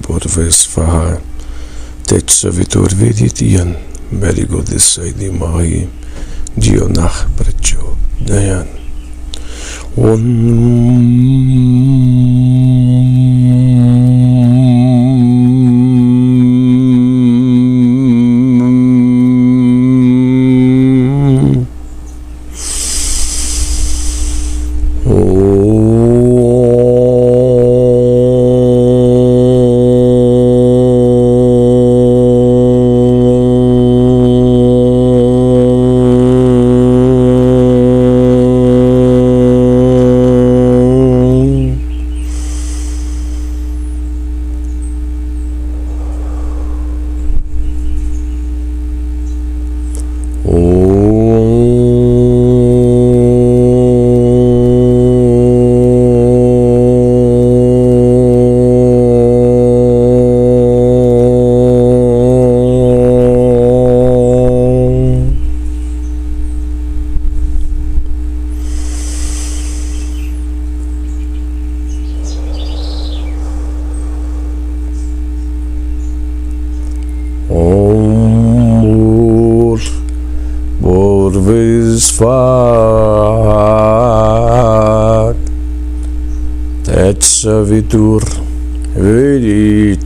Borvesvaha Tetsavitur Veditian Berigodisai Mahi Dionach Pracho Dayan Borvesvaha Tetsavitur Veditian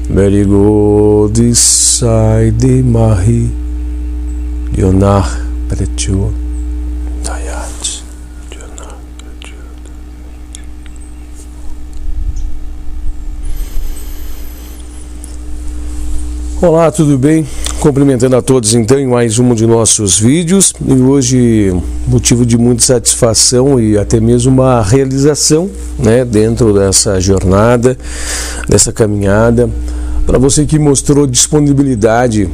Berigodisai Mahi Dionach Pracho Dayat. Olá, tudo bem? Cumprimentando a todos então em mais um de nossos vídeos, e hoje motivo de muita satisfação e até mesmo uma realização, né, dentro dessa jornada, dessa caminhada, para você que mostrou disponibilidade,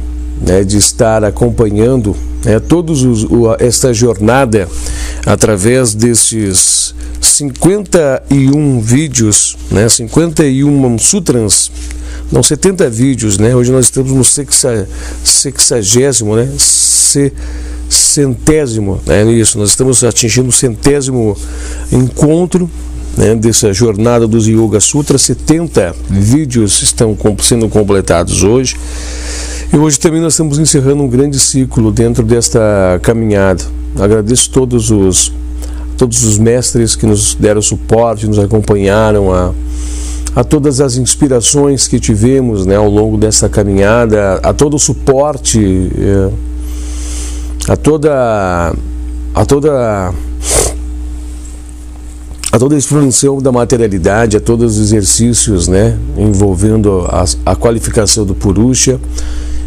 né, de estar acompanhando, né, esta jornada através desses 51 vídeos, né, 51 sutras. Não, 70 vídeos, né? Hoje nós estamos no 60º, né? Centésimo, né? Isso, nós estamos atingindo o 100º encontro, né, dessa jornada dos Yoga Sutras. 70 vídeos estão sendo completados hoje. E hoje também nós estamos encerrando um grande ciclo dentro desta caminhada. Agradeço todos os mestres que nos deram suporte, nos acompanharam, a todas as inspirações que tivemos, né, ao longo dessa caminhada, a todo o suporte, a toda a expansão da materialidade, a todos os exercícios, né, envolvendo a qualificação do Purusha.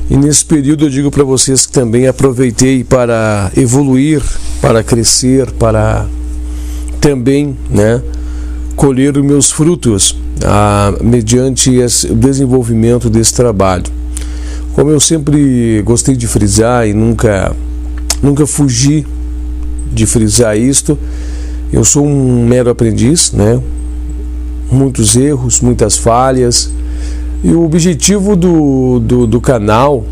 E nesse período eu digo para vocês que também aproveitei para evoluir, para crescer, para também, né, colher os meus frutos mediante o desenvolvimento desse trabalho. Como eu sempre gostei de frisar e nunca fugi de frisar isto, eu sou um mero aprendiz, né? Muitos erros, muitas falhas, e o objetivo do canal,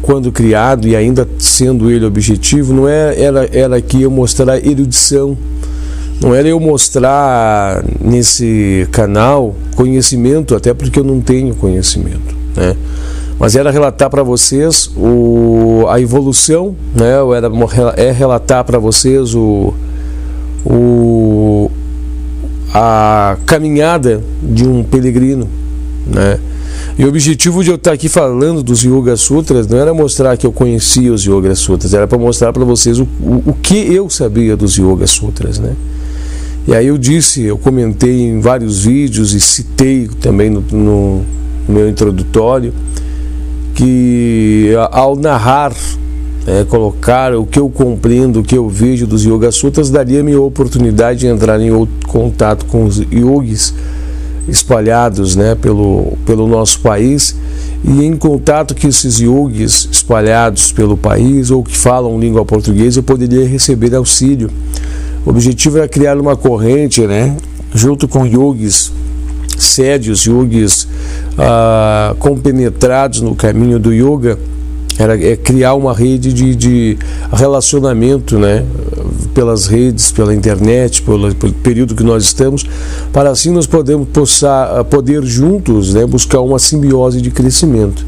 quando criado e ainda sendo ele objetivo, não era que eu mostrar erudição. Não era eu mostrar nesse canal conhecimento, até porque eu não tenho conhecimento, né? Mas era relatar para vocês a evolução, né? É relatar para vocês a caminhada de um peregrino, né? E o objetivo de eu estar aqui falando dos Yoga Sutras não era mostrar que eu conhecia os Yoga Sutras, era para mostrar para vocês o que eu sabia dos Yoga Sutras, né? E aí eu comentei em vários vídeos e citei também no meu introdutório que ao narrar, colocar o que eu compreendo, o que eu vejo dos Yoga Sutras, daria-me a oportunidade de entrar em outro contato com os yogis espalhados, né, pelo nosso país, e em contato com esses yogis espalhados pelo país ou que falam língua portuguesa, eu poderia receber auxílio. O objetivo era criar uma corrente, né, junto com yogis sérios, yogis compenetrados no caminho do yoga, criar uma rede de relacionamento, né, pelas redes, pela internet, pelo período que nós estamos, para assim nós poder juntos, né, buscar uma simbiose de crescimento.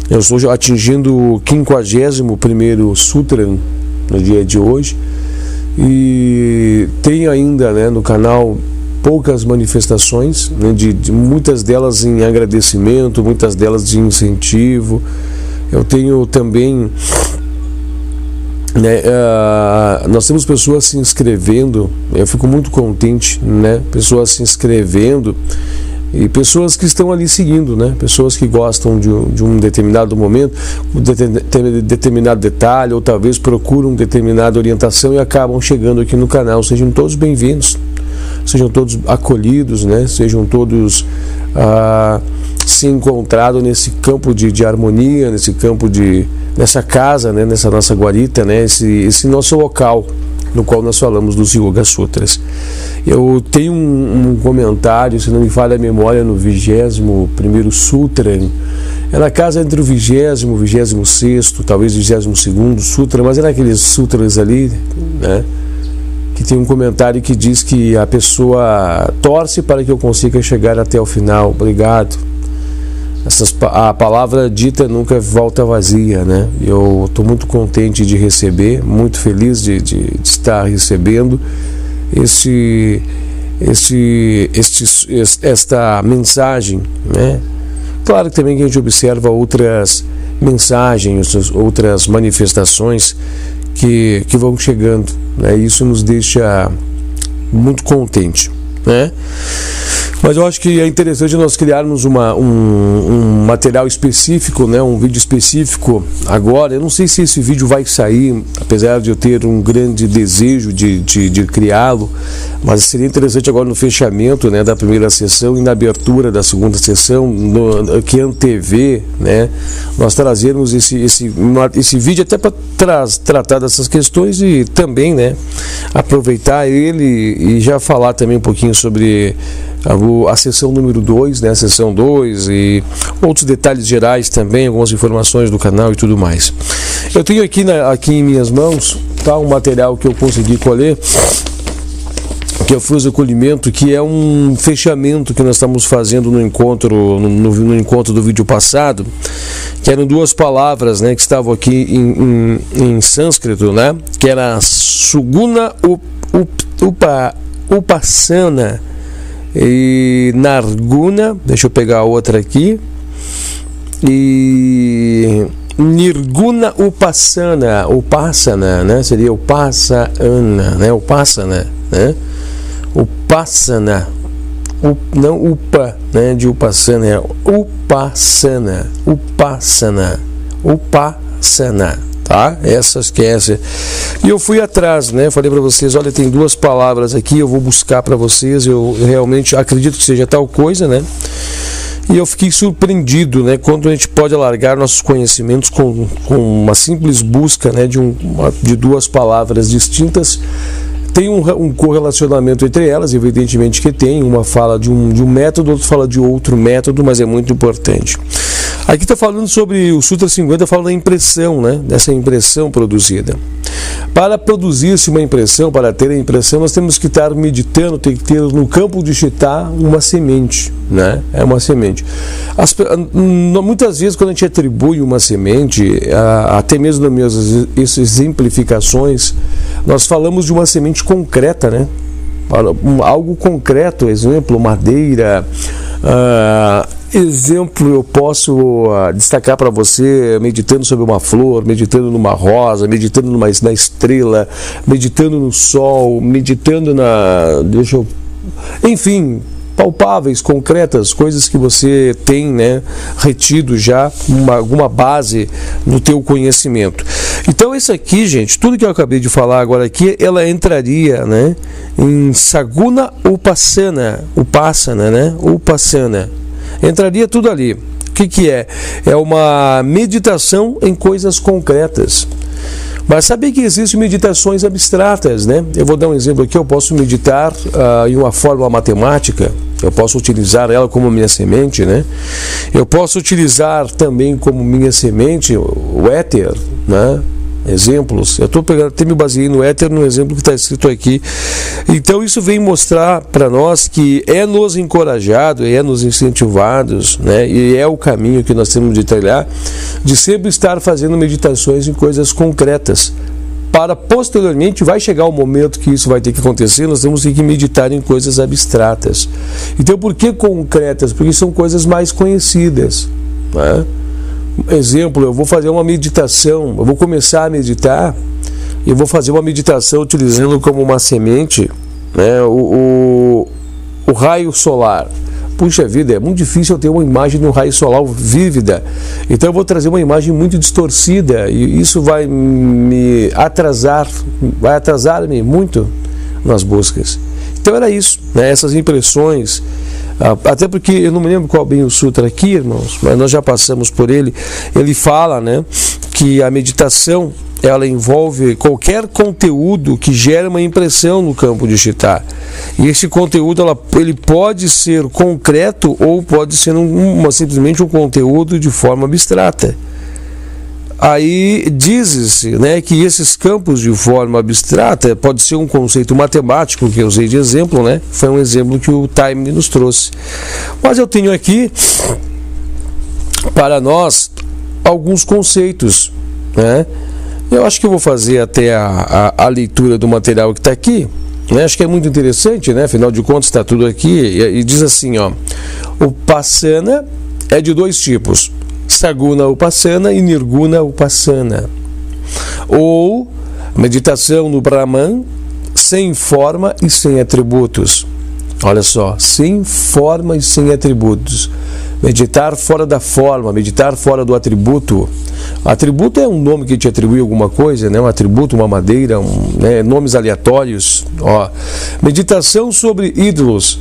Eu estou atingindo o 51º Sutra no dia de hoje e tenho ainda, né, no canal poucas manifestações, né, de muitas delas em agradecimento, muitas delas de incentivo. Eu tenho também, né, nós temos pessoas se inscrevendo, eu fico muito contente, né, pessoas se inscrevendo e pessoas que estão ali seguindo, né, pessoas que gostam de um determinado momento, determinado detalhe, ou talvez procuram determinada orientação e acabam chegando aqui no canal. Sejam todos bem-vindos, sejam todos acolhidos, né, sejam todos se encontrados nesse campo de harmonia, nesse campo nessa casa, né, nessa nossa guarita, né, esse nosso local no qual nós falamos dos Yoga Sutras. Eu tenho um comentário, se não me falha a memória, no 21º Sutra, é na casa entre o 20º, 26º, talvez 22º Sutra, mas é naqueles sutras ali, né, que tem um comentário que diz que a pessoa torce para que eu consiga chegar até o final. Obrigado. A palavra dita nunca volta vazia, né? Eu estou muito contente de receber, muito feliz de estar recebendo esta mensagem, né? Claro que também que a gente observa outras mensagens, outras manifestações que vão chegando, né? Isso nos deixa muito contente, né? Mas eu acho que é interessante nós criarmos um material específico, né, um vídeo específico agora. Eu não sei se esse vídeo vai sair, apesar de eu ter um grande desejo de criá-lo, mas seria interessante agora no fechamento, né, da primeira sessão e na abertura da segunda sessão, que antevê, né, nós trazermos esse vídeo até para tratar dessas questões e também, né, aproveitar ele e já falar também um pouquinho sobre a sessão número 2, né, a sessão 2 e outros detalhes gerais também, algumas informações do canal e tudo mais. Eu tenho aqui em minhas mãos, tá, um material que eu consegui colher, que eu fiz o acolhimento, que é um fechamento que nós estamos fazendo no encontro, no encontro do vídeo passado, que eram duas palavras, né, que estavam aqui em sânscrito, né, que era Suguna Upasana e Narguna, deixa eu pegar a outra aqui, e Nirguna Upasana, né? Seria Upasana, né? Upasana, né? Upasana, não Upa, né? De Upasana, é Upasana, tá? Essa. E eu fui atrás, né? Falei para vocês, olha, tem duas palavras aqui, eu vou buscar para vocês, eu realmente acredito que seja tal coisa, né? E eu fiquei surpreendido, né? Quando a gente pode alargar nossos conhecimentos com uma simples busca, né? De duas palavras distintas. Tem um correlacionamento entre elas, evidentemente que tem. Uma fala de um método, outra fala de outro método, mas é muito importante. Aqui está falando sobre o Sutra 50, fala da impressão, né? Dessa impressão produzida. Para produzir-se uma impressão, para ter a impressão, nós temos que estar meditando, tem que ter no campo de Chitta uma semente, né? É uma semente. Muitas vezes, quando a gente atribui uma semente, até mesmo nas minhas exemplificações, nós falamos de uma semente concreta, né? Algo concreto, exemplo, madeira. Exemplo, eu posso destacar para você meditando sobre uma flor, meditando numa rosa, meditando na estrela, meditando no sol, meditando enfim, palpáveis, concretas, coisas que você tem, né, retido já, alguma base no teu conhecimento. Então isso aqui, gente, tudo que eu acabei de falar agora aqui, ela entraria, né, em Saguna Upasana, né, Upasana. Entraria tudo ali. O que é? É uma meditação em coisas concretas. Mas sabe que existem meditações abstratas, né? Eu vou dar um exemplo aqui. Eu posso meditar em uma fórmula matemática. Eu posso utilizar ela como minha semente, né? Eu posso utilizar também como minha semente o éter, né? exemplos. Eu estou pegando, até me baseei no Éter, no exemplo que está escrito aqui. Então isso vem mostrar para nós que é nos encorajado, é nos incentivados, né? E é o caminho que nós temos de trilhar, de sempre estar fazendo meditações em coisas concretas. Para posteriormente, vai chegar o momento que isso vai ter que acontecer, nós temos que meditar em coisas abstratas. Então, por que concretas? Porque são coisas mais conhecidas, né? Exemplo, eu vou fazer uma meditação, eu vou começar a meditar, e eu vou fazer uma meditação utilizando como uma semente, né, o raio solar. Puxa vida, é muito difícil eu ter uma imagem de um raio solar vívida. Então eu vou trazer uma imagem muito distorcida e isso vai me atrasar-me muito nas buscas. Então era isso, né? Essas impressões. Até porque eu não me lembro qual bem o sutra aqui, irmãos, mas nós já passamos por ele. Ele fala, né, que a meditação ela envolve qualquer conteúdo que gere uma impressão no campo de Chitta. E esse conteúdo ele pode ser concreto ou pode ser simplesmente um conteúdo de forma abstrata. Aí diz-se, né, que esses campos de forma abstrata pode ser um conceito matemático, que eu usei de exemplo, né? Foi um exemplo que o Time nos trouxe. Mas eu tenho aqui para nós alguns conceitos, né? Eu acho que eu vou fazer até a leitura do material que está aqui, né? Acho que é muito interessante, né? Afinal de contas está tudo aqui e diz assim, ó, Upasana é de dois tipos, Saguna Upasana e Nirguna Upasana, ou meditação no Brahman sem forma e sem atributos. Olha só, sem forma e sem atributos. Meditar fora da forma, meditar fora do atributo. Atributo é um nome que te atribui alguma coisa, né? Um atributo, uma madeira, né? Nomes aleatórios. Ó. Meditação sobre ídolos.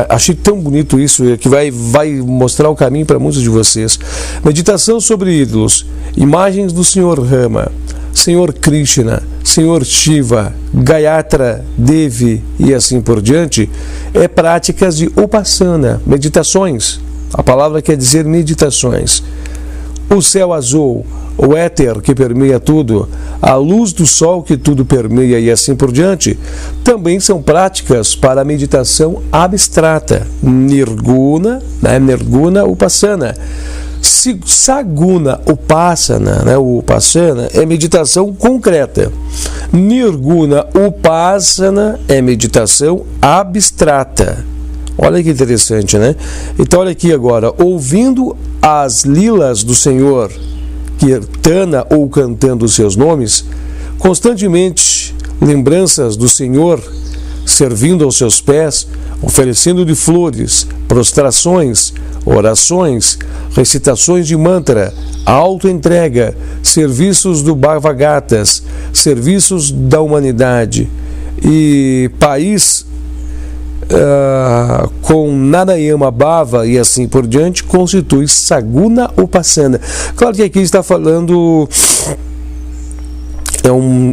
Achei tão bonito isso, que vai mostrar o caminho para muitos de vocês. Meditação sobre ídolos. Imagens do Senhor Rama, Senhor Krishna, Senhor Shiva, Gayatra, Devi e assim por diante. É práticas de Upasana, meditações. A palavra quer dizer meditações. O céu azul, o éter que permeia tudo, a luz do sol que tudo permeia e assim por diante, também são práticas para a meditação abstrata. Nirguna, né? Nirguna Upasana. Saguna Upasana, né? O Upasana é meditação concreta. Nirguna Upasana é meditação abstrata. Olha que interessante, né? Então olha aqui agora, ouvindo as lilas do Senhor, kirtana ou cantando os seus nomes, constantemente lembranças do Senhor, servindo aos seus pés, oferecendo de flores, prostrações, orações, recitações de mantra, autoentrega, serviços do Bhagavatas, serviços da humanidade e país com Narayana Bhava e assim por diante, constitui Saguna Upasana. Claro que aqui está falando,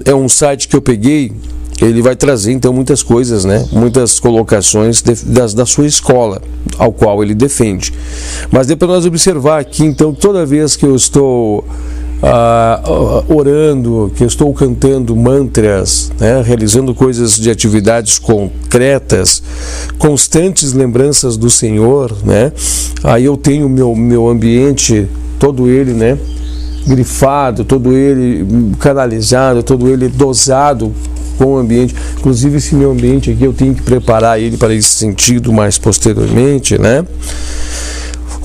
é um site que eu peguei, ele vai trazer então muitas coisas, né? Muitas colocações da sua escola, ao qual ele defende. Mas depois nós observar aqui, então, toda vez que eu estou orando, que eu estou cantando mantras, né, realizando coisas de atividades concretas, constantes lembranças do Senhor, né, aí eu tenho meu ambiente, todo ele, né, grifado, todo ele canalizado, todo ele dosado com o ambiente. Inclusive esse meu ambiente aqui eu tenho que preparar ele para esse sentido mais posteriormente, né?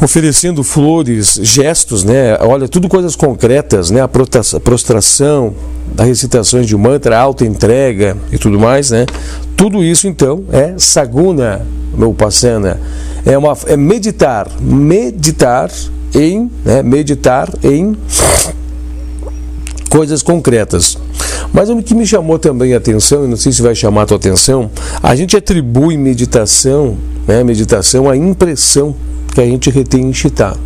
Oferecendo flores, gestos, né? Olha, tudo coisas concretas, né? A prostração, as recitações de mantra, a autoentrega e tudo mais, né? Tudo isso então é Saguna Upasana. É meditar em coisas concretas. Mas o que me chamou também a atenção, e não sei se vai chamar a tua atenção, a gente atribui meditação, né, meditação à impressão que a gente retém em Chitta.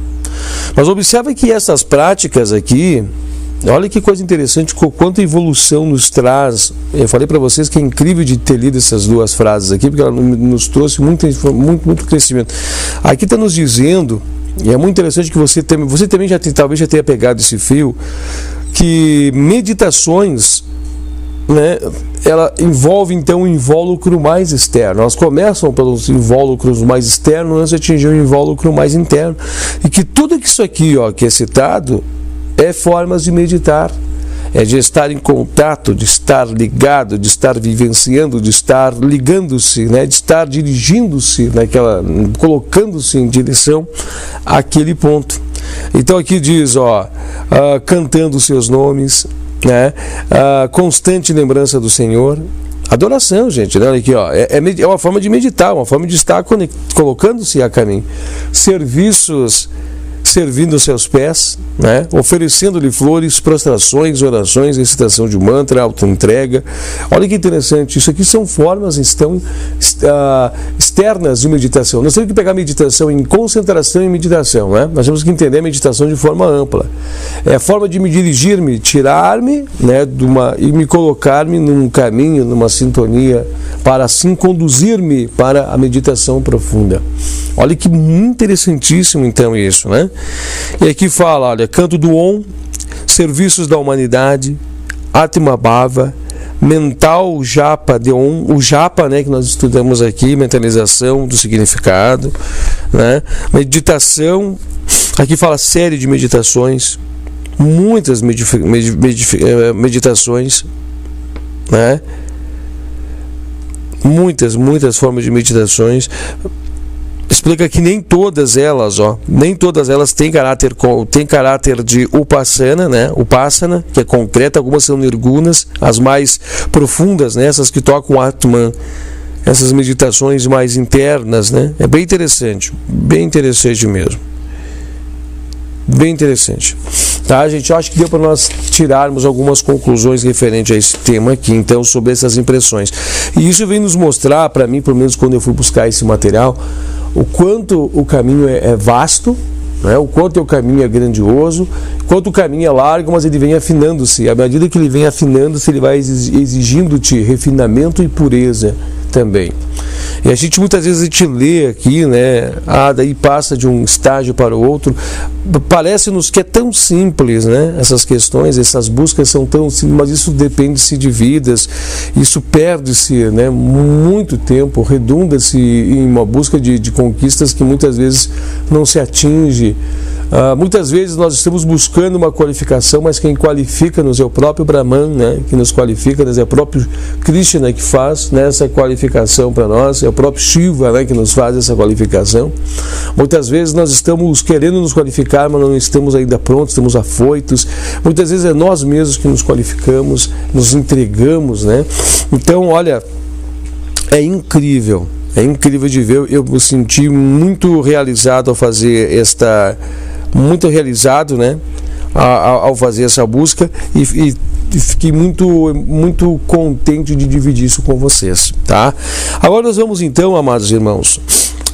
Mas observe que essas práticas aqui, olha que coisa interessante, quanta evolução nos traz. Eu falei para vocês que é incrível de ter lido essas duas frases aqui, porque ela nos trouxe muito crescimento. Aqui está nos dizendo, e é muito interessante que você também talvez já tenha pegado esse fio, que meditações, né, ela envolve então um invólucro mais externo. Elas começam pelos invólucros mais externos antes de atingir um invólucro mais interno. E que tudo isso aqui, ó, que é citado é formas de meditar. É de estar em contato, de estar ligado, de estar vivenciando, de estar ligando-se, né? De estar dirigindo-se, colocando-se em direção àquele ponto. Então aqui diz, ó, cantando os seus nomes, né? Constante lembrança do Senhor. Adoração, gente, né? Olha aqui, ó, é uma forma de meditar, uma forma de estar colocando-se a caminho. Serviços, servindo aos seus pés, né? Oferecendo-lhe flores, prostrações, orações, recitação de mantra, autoentrega. Olha que interessante, isso aqui são formas externas de meditação. Nós temos que pegar a meditação em concentração e meditação, né? Nós temos que entender a meditação de forma ampla. É a forma de me dirigir-me, tirar-me, né, e me colocar-me num caminho, numa sintonia, para assim conduzir-me para a meditação profunda. Olha que interessantíssimo então isso, né? E aqui fala, olha, canto do Om, serviços da humanidade, Atma Bhava, mental japa de Om, o japa, né, que nós estudamos aqui, mentalização do significado, né? Meditação, aqui fala série de meditações, muitas meditações, né? Muitas formas de meditações. Explica que nem todas elas têm caráter de Upasana, né? Upasana, que é concreta, algumas são nirgunas, as mais profundas, né? Essas que tocam Atman, essas meditações mais internas, né? É bem interessante mesmo. Bem interessante. Tá, gente? Eu acho que deu para nós tirarmos algumas conclusões referentes a esse tema aqui, então, sobre essas impressões. E isso vem nos mostrar, para mim, pelo menos quando eu fui buscar esse material, o quanto o caminho é vasto, né? O quanto o caminho é grandioso, o quanto o caminho é largo, mas ele vem afinando-se. À medida que ele vem afinando-se, ele vai exigindo-te refinamento e pureza também. E a gente muitas vezes lê aqui, né? Daí passa de um estágio para o outro. Parece-nos que é tão simples, né? Essas questões, essas buscas são tão simples, mas isso depende-se de vidas, isso perde-se, né? Muito tempo, redunda-se em uma busca de conquistas que muitas vezes não se atinge. Muitas vezes nós estamos buscando uma qualificação, mas quem qualifica-nos é o próprio Brahman, né? Que nos qualifica-nos é o próprio Krishna que faz, né, essa qualificação para nós, é o próprio Shiva, né, que nos faz essa qualificação. Muitas vezes nós estamos querendo nos qualificar, mas não estamos ainda prontos, estamos afoitos. Muitas vezes é nós mesmos que nos qualificamos, nos entregamos, né? Então, olha, é incrível de ver. Eu me senti muito realizado ao fazer muito realizado, né, ao fazer essa busca e fiquei muito contente de dividir isso com vocês, tá? Agora nós vamos então, amados irmãos,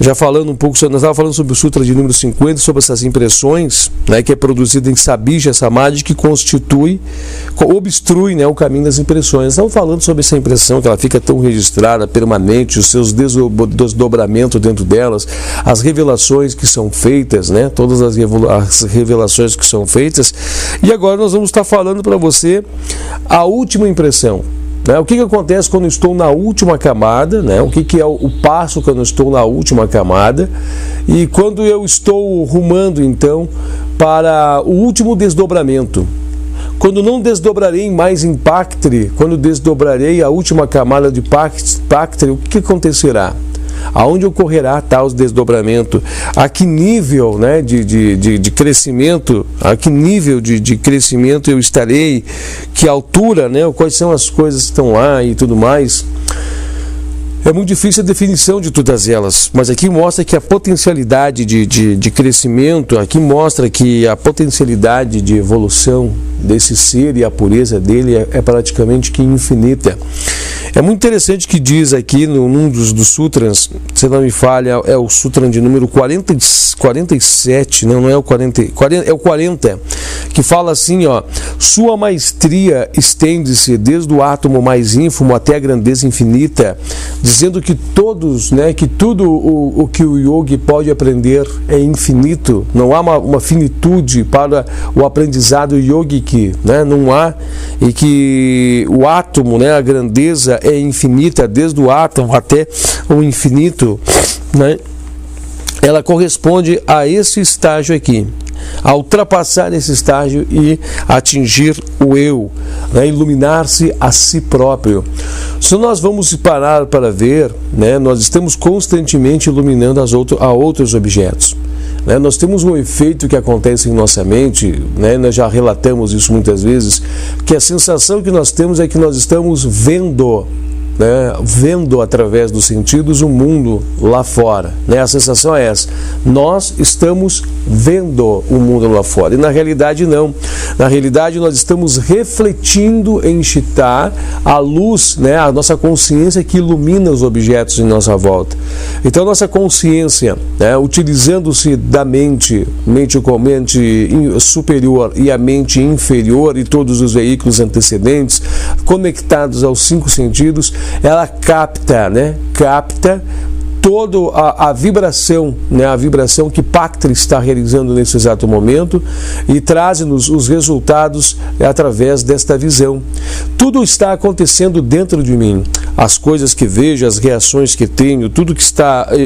já falando um pouco, nós estávamos falando sobre o Sutra de número 50, sobre essas impressões, né, que é produzida em Sabija Samadhi, que obstrui, né, o caminho das impressões. Estamos falando sobre essa impressão, que ela fica tão registrada, permanente, os seus desdobramentos dentro delas, as revelações que são feitas, né, todas as revelações que são feitas. E agora nós vamos estar falando para você a última impressão. O que acontece quando eu estou na última camada, né? O que é o passo quando eu estou na última camada, e quando eu estou rumando então para o último desdobramento, quando não desdobrarei mais em Paktri, quando desdobrarei a última camada de Paktri, o que acontecerá? Aonde ocorrerá tal desdobramento? A que nível, né, de crescimento, a que nível de crescimento eu estarei? Que altura, né? Quais são as coisas que estão lá e tudo mais? É muito difícil a definição de todas elas, mas aqui mostra que a potencialidade de crescimento, aqui mostra que a potencialidade de evolução desse ser e a pureza dele é praticamente que infinita. É muito interessante que diz aqui num dos sutras, se não me falha, é o sutra de número 47, não é o 40, é o 40, que fala assim, ó: sua maestria estende-se desde o átomo mais ínfimo até a grandeza infinita, dizendo que todos, né, que tudo o que o yogi pode aprender é infinito, não há uma finitude para o aprendizado yogic, né, não há, e que o átomo, né, a grandeza é infinita, desde o átomo até o infinito, né, ela corresponde a esse estágio aqui, a ultrapassar esse estágio e atingir o eu, né, iluminar-se a si próprio. Se nós vamos parar para ver, né, nós estamos constantemente iluminando a outros objetos. Né, nós temos um efeito que acontece em nossa mente, né, nós já relatamos isso muitas vezes, que a sensação que nós temos é que nós estamos vendo, né, vendo através dos sentidos o mundo lá fora, né? A sensação é essa, nós estamos vendo o mundo lá fora, e na realidade não, na realidade nós estamos refletindo em Chitta a luz, né, a nossa consciência que ilumina os objetos em nossa volta. Então nossa consciência, né, utilizando-se da mente superior e a mente inferior e todos os veículos antecedentes, conectados aos 5 sentidos, ela capta, né? Capta toda a vibração, né? A vibração que Paktri está realizando nesse exato momento e traz-nos os resultados através desta visão. Tudo está acontecendo dentro de mim. As coisas que vejo, as reações que tenho, tudo que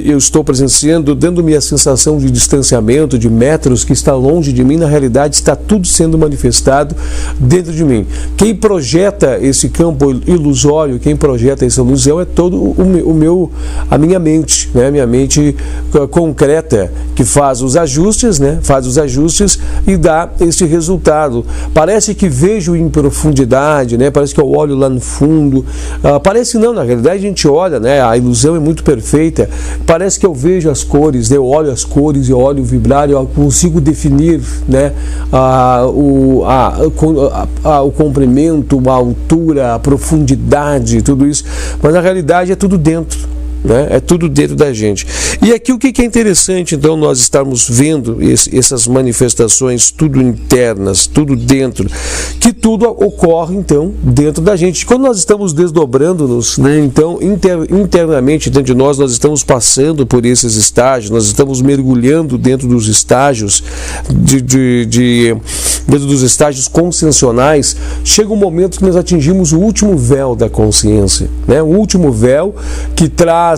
eu estou presenciando, dando-me a sensação de distanciamento, de metros que está longe de mim, na realidade está tudo sendo manifestado dentro de mim. Quem projeta esse campo ilusório, quem projeta essa ilusão é todo a minha mente. Né, minha mente concreta que faz os ajustes, né, faz os ajustes e dá esse resultado. Parece que vejo em profundidade, né, parece que eu olho lá no fundo, parece não, na realidade a gente olha, né, a ilusão é muito perfeita, parece que eu vejo as cores, né, eu olho as cores, eu olho o vibrar, eu consigo definir, né, o comprimento, a altura, a profundidade, tudo isso, mas na realidade é tudo dentro. Né? É tudo dentro da gente. E aqui o que é interessante, então, nós estarmos vendo essas manifestações tudo internas, tudo dentro, que tudo ocorre, então, dentro da gente. Quando nós estamos desdobrando-nos, né, então, internamente dentro de nós estamos passando por esses estágios, nós estamos mergulhando dentro dos estágios, dentro dos estágios conscienciais, chega um momento que nós atingimos o último véu da consciência, né? O último véu que traz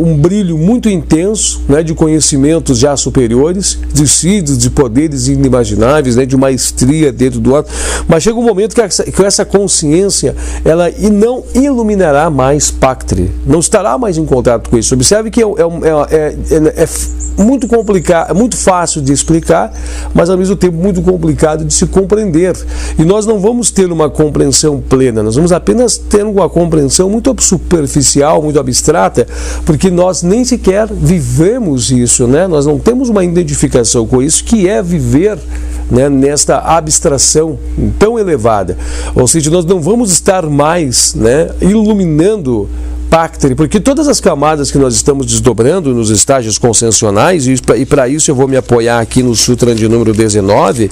um brilho muito intenso, né, de conhecimentos já superiores, de poderes inimagináveis, né, de maestria dentro do outro, mas chega um momento que essa consciência ela não iluminará mais Paktri, não estará mais em contato com isso. Observe que é muito complicado, é muito fácil de explicar, mas ao mesmo tempo muito complicado de se compreender, e nós não vamos ter uma compreensão plena, nós vamos apenas ter uma compreensão muito superficial, muito abstrata, porque nós nem sequer vivemos isso, né? Nós não temos uma identificação com isso, que é viver, né, nesta abstração tão elevada. Ou seja, nós não vamos estar mais, né, iluminando Paktri, porque todas as camadas que nós estamos desdobrando nos estágios conscienciais, e para isso eu vou me apoiar aqui no Sutra de número 19,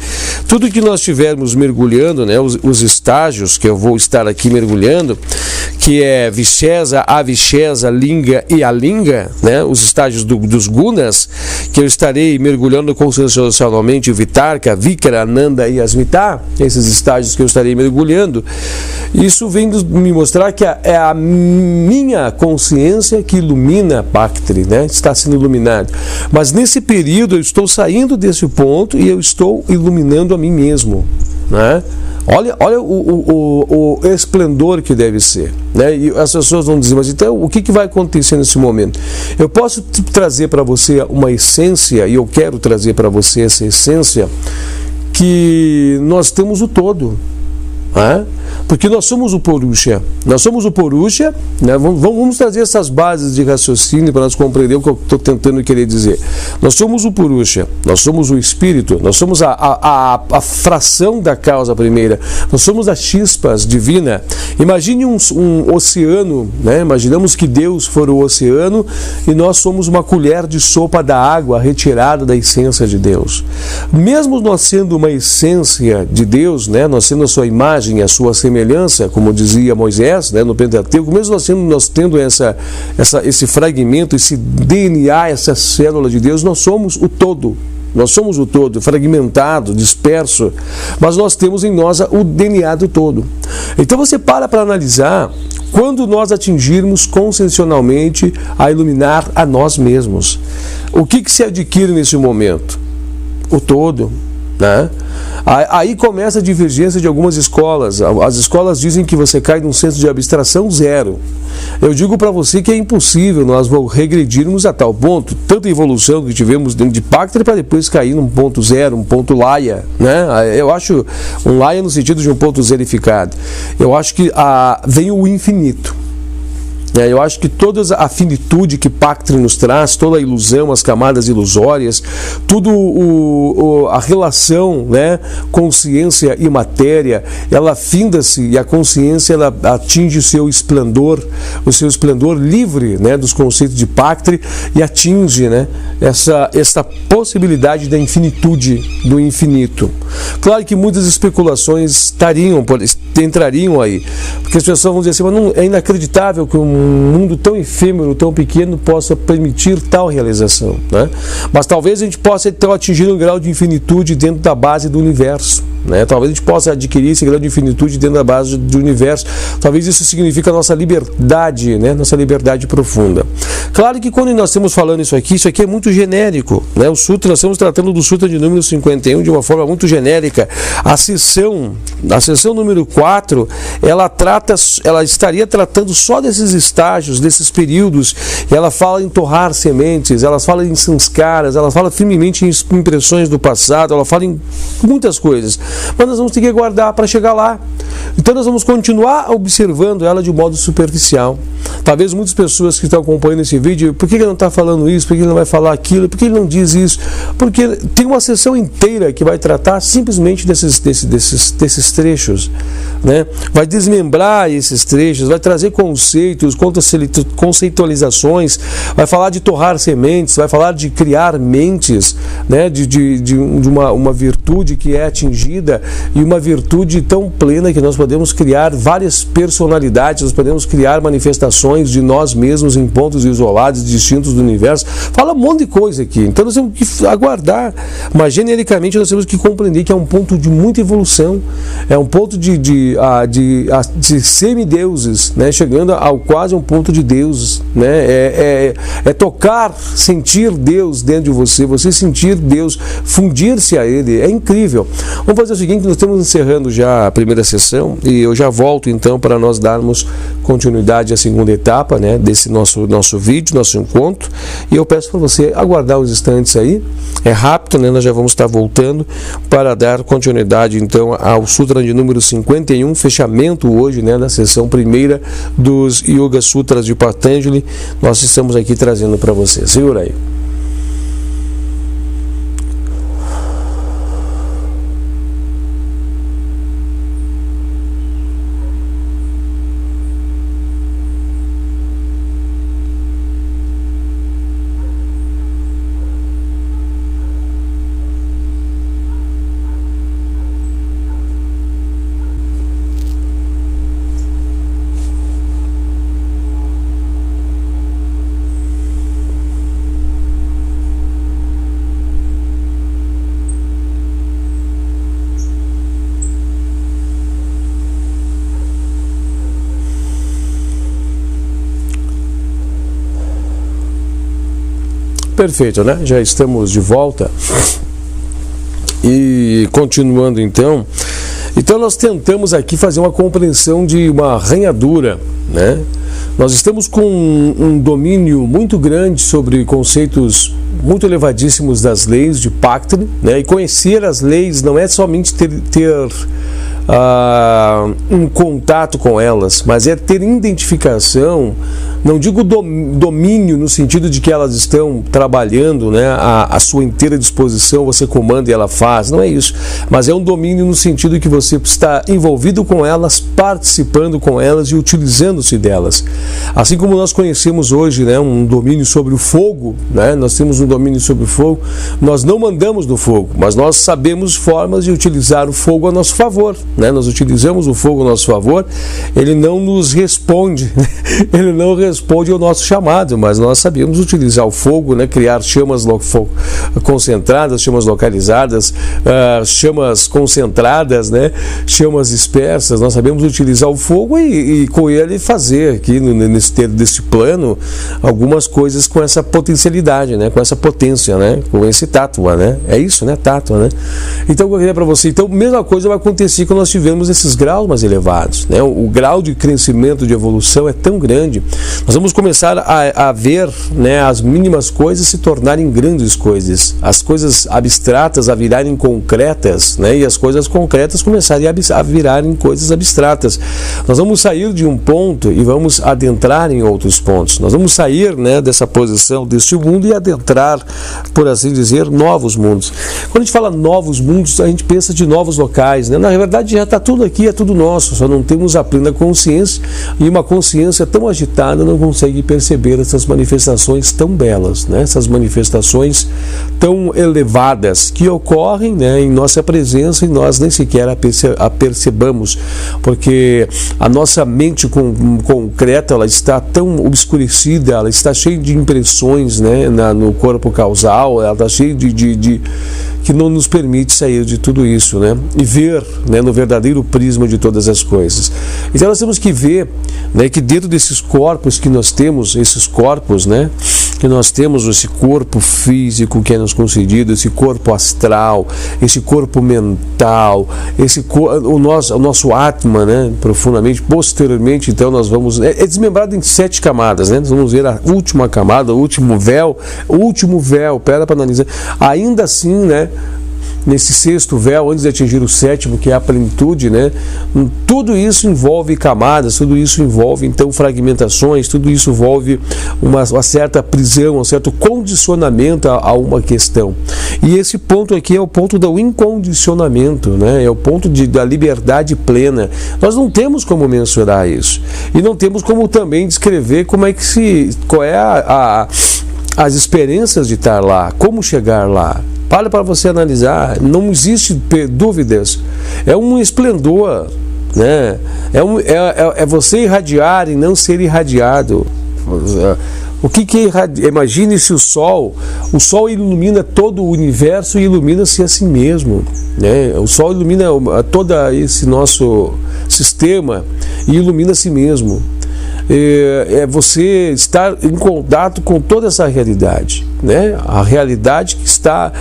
tudo que nós estivermos mergulhando, né, os estágios que eu vou estar aqui mergulhando, que é Vishesa, Avishesa, Linga e Alinga, né, os estágios dos gunas, que eu estarei mergulhando consciencialmente, Vitarka, Vikara, Ananda e Asmita, esses estágios que eu estarei mergulhando. Isso vem me mostrar que é a minha consciência que ilumina Paktri, né, está sendo iluminado. Mas nesse período eu estou saindo desse ponto e eu estou iluminando a mim mesmo, né? Olha o esplendor que deve ser, né? E as pessoas vão dizer, mas então o que vai acontecer nesse momento? Eu posso trazer para você uma essência, e eu quero trazer para você essa essência, que nós temos o todo, né? Porque nós somos o Purusha, né? Vamos trazer essas bases de raciocínio para nós compreender o que eu estou tentando querer dizer. Nós somos o Purusha, nós somos o Espírito, nós somos a fração da causa primeira, nós somos as chispas divina. Imagine um oceano, né? Imaginamos que Deus for o oceano e nós somos uma colher de sopa da água retirada da essência de Deus. Mesmo nós sendo uma essência de Deus, né? Nós sendo a sua imagem, imagem, a sua semelhança, como dizia Moisés, né, no Pentateuco, mesmo nós tendo esse fragmento, esse DNA, essa célula de Deus, nós somos o todo. Nós somos o todo, fragmentado, disperso, mas nós temos em nós o DNA do todo. Então você para analisar quando nós atingirmos consciencialmente a iluminar a nós mesmos. O que se adquire nesse momento? O todo, né? Aí começa a divergência de algumas escolas. As escolas dizem que você cai num senso de abstração zero. Eu digo para você que é impossível nós regredirmos a tal ponto, tanta evolução que tivemos dentro de Pactra para depois cair num ponto zero, um ponto laia, né? Eu acho um laia no sentido de um ponto zerificado. Eu acho que vem o infinito. Eu acho que toda a finitude que Pactra nos traz, toda a ilusão, as camadas ilusórias, tudo a relação, né, consciência e matéria, ela finda-se e a consciência ela atinge o seu esplendor livre, né, dos conceitos de Pactra e atinge, né, essa possibilidade da infinitude, do infinito. Claro que muitas especulações entrariam aí, porque as pessoas vão dizer assim, mas não, é inacreditável que um mundo tão efêmero, tão pequeno, possa permitir tal realização, né? Mas talvez a gente possa então atingir um grau de infinitude dentro da base do universo, né? Talvez a gente possa adquirir esse grau de infinitude dentro da base do universo. Talvez isso signifique a nossa liberdade, né? Nossa liberdade profunda. Claro que quando nós estamos falando isso aqui é muito genérico, né? O sutra, nós estamos tratando do sutra de número 51 de uma forma muito genérica. A sessão número 4, ela estaria tratando só desses estágios, desses períodos. Ela fala em torrar sementes, ela fala em sanskaras, ela fala firmemente em impressões do passado, ela fala em muitas coisas. Mas nós vamos ter que aguardar para chegar lá. Então nós vamos continuar observando ela de modo superficial. Talvez muitas pessoas que estão acompanhando esse vídeo, por que ele não está falando isso? Por que ele não vai falar aquilo? Por que ele não diz isso? Porque tem uma sessão inteira que vai tratar simplesmente desses trechos, né? Vai desmembrar esses trechos, vai trazer conceitos, conceitualizações, vai falar de torrar sementes, vai falar de criar mentes, né? de uma virtude que é atingida e uma virtude tão plena que nós podemos criar várias personalidades, nós podemos criar manifestações de nós mesmos em pontos isolados, distintos do universo. Fala um monte de coisa aqui. Então nós temos que aguardar, mas genericamente nós temos que compreender que é um ponto de muita evolução, é um ponto de semideuses, né? Chegando ao quase um ponto de Deus, né? É tocar, sentir Deus dentro de você sentir Deus, fundir-se a Ele, é incrível. Vamos fazer o seguinte, nós estamos encerrando já a primeira sessão e eu já volto então para nós darmos continuidade à segunda etapa, né, desse nosso vídeo, nosso encontro, e eu peço para você aguardar uns instantes aí, é rápido, né, nós já vamos estar voltando para dar continuidade então ao Sutra de número 51, fechamento hoje, né, da sessão primeira dos Yoga Sutras de Patanjali. Nós estamos aqui trazendo para você. Segura aí. Perfeito, né? Já estamos de volta e continuando então. Então nós tentamos aqui fazer uma compreensão de uma arranhadura, né? Nós estamos com um domínio muito grande sobre conceitos muito elevadíssimos das leis de Pactra, né? E conhecer as leis não é somente ter um contato com elas, mas é ter identificação Não digo domínio no sentido de que elas estão trabalhando, né, a sua inteira disposição, você comanda e ela faz, não é isso. Mas é um domínio no sentido que você está envolvido com elas, participando com elas e utilizando-se delas. Assim como nós conhecemos hoje, né, um domínio sobre o fogo, né, nós temos um domínio sobre o fogo, nós não mandamos no fogo, mas nós sabemos formas de utilizar o fogo a nosso favor, né? Nós utilizamos o fogo a nosso favor, ele não nos responde, ele não responde ao nosso chamado, mas nós sabemos utilizar o fogo, né? Criar chamas concentradas, chamas localizadas, chamas concentradas, né? Chamas dispersas. Nós sabemos utilizar o fogo e com ele fazer aqui nesse plano algumas coisas com essa potencialidade, né? Com essa potência, né? Com esse tátua, né? É isso, né? Tátua, né? Então, eu queria para você, então, mesma coisa vai acontecer quando nós tivermos esses graus mais elevados, né? O grau de crescimento, de evolução é tão grande, nós vamos começar a ver, né, as mínimas coisas se tornarem grandes coisas, as coisas abstratas a virarem concretas, né? E as coisas concretas começarem a virarem coisas abstratas. Nós vamos sair de um ponto e vamos adentrar em outros pontos. Nós vamos sair, né, dessa posição, deste mundo e adentrar, por assim dizer, novos mundos. Quando a gente fala novos mundos, a gente pensa de novos locais, né? Na verdade, já está tudo aqui, é tudo nosso, só não temos a plena consciência, e uma consciência tão agitada não consegue perceber essas manifestações tão belas, né? Essas manifestações tão elevadas que ocorrem, né, em nossa presença e nós nem sequer a percebamos, porque a nossa mente concreta, ela está tão obscurecida, ela está cheia de impressões, né, no corpo causal, ela está cheia de que não nos permite sair de tudo isso, né, e ver, né, no verdadeiro prisma de todas as coisas. Então nós temos que ver, né, que dentro desses corpos que nós temos, esses corpos, né, que nós temos, esse corpo físico que é nos concedido, esse corpo astral, esse corpo mental, o nosso Atma, né, profundamente, posteriormente, então nós vamos, é desmembrado em 7 camadas, né, nós vamos ver a última camada, o último véu, para analisar, ainda assim, né, nesse 6º véu, antes de atingir o 7º, que é a plenitude, né? Tudo isso envolve camadas, tudo isso envolve, então, fragmentações, tudo isso envolve uma certa prisão, um certo condicionamento a uma questão. E esse ponto aqui é o ponto do incondicionamento, né? É o ponto da liberdade plena. Nós não temos como mensurar isso. E não temos como também descrever qual é as experiências de estar lá, como chegar lá. Para você analisar, não existe dúvidas, é um esplendor, né? É você irradiar e não ser irradiado. O que é irradiar? Imagine-se o Sol ilumina todo o universo e ilumina-se a si mesmo, né? O Sol ilumina todo esse nosso sistema e ilumina a si mesmo. É você estar em contato com toda essa realidade, né? A realidade que está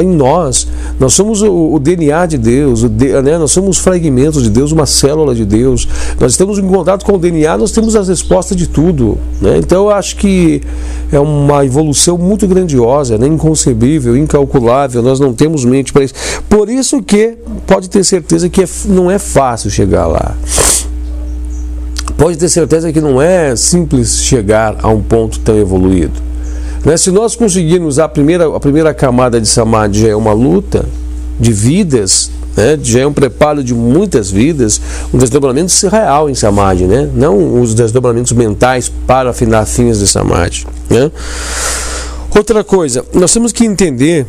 em nós. Nós somos o DNA de Deus, né? Nós somos fragmentos de Deus, uma célula de Deus. Nós estamos em contato com o DNA, nós temos as respostas de tudo, né? Então eu acho que é uma evolução muito grandiosa, né? Inconcebível, incalculável. Nós não temos mente para isso. Por isso que pode ter certeza que não é fácil chegar lá. Pode ter certeza que não é simples chegar a um ponto tão evoluído, né? Se nós conseguirmos a primeira camada de Samadhi, já é uma luta de vidas, né? Já é um preparo de muitas vidas, um desdobramento real em Samadhi, né? Não os desdobramentos mentais para afinar fins de Samadhi, né? Outra coisa, nós temos que entender